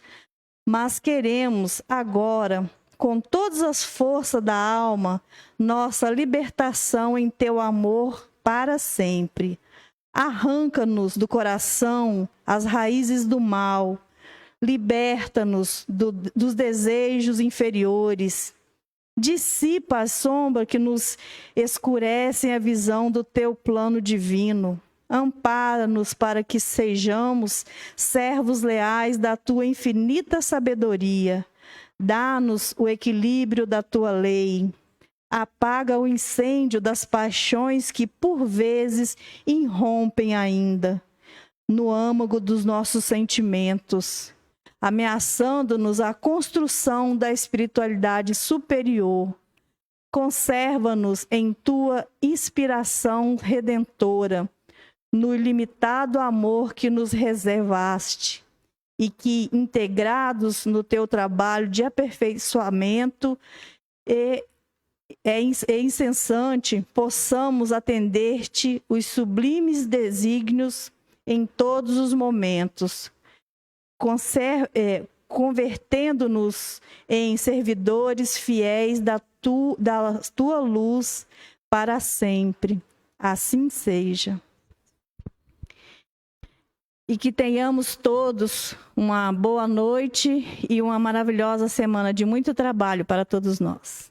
mas queremos agora, com todas as forças da alma, nossa libertação em teu amor para sempre. Arranca-nos do coração as raízes do mal, liberta-nos dos desejos inferiores, dissipa as sombras que nos escurecem a visão do teu plano divino. Ampara-nos para que sejamos servos leais da tua infinita sabedoria. Dá-nos o equilíbrio da tua lei. Apaga o incêndio das paixões que, por vezes, irrompem ainda no âmago dos nossos sentimentos, ameaçando-nos a construção da espiritualidade superior. Conserva-nos em tua inspiração redentora, no ilimitado amor que nos reservaste, e que, integrados no teu trabalho de aperfeiçoamento é incessante, possamos atender-te os sublimes desígnios em todos os momentos, convertendo-nos em servidores fiéis da tua luz para sempre. Assim seja. E que tenhamos todos uma boa noite e uma maravilhosa semana de muito trabalho para todos nós.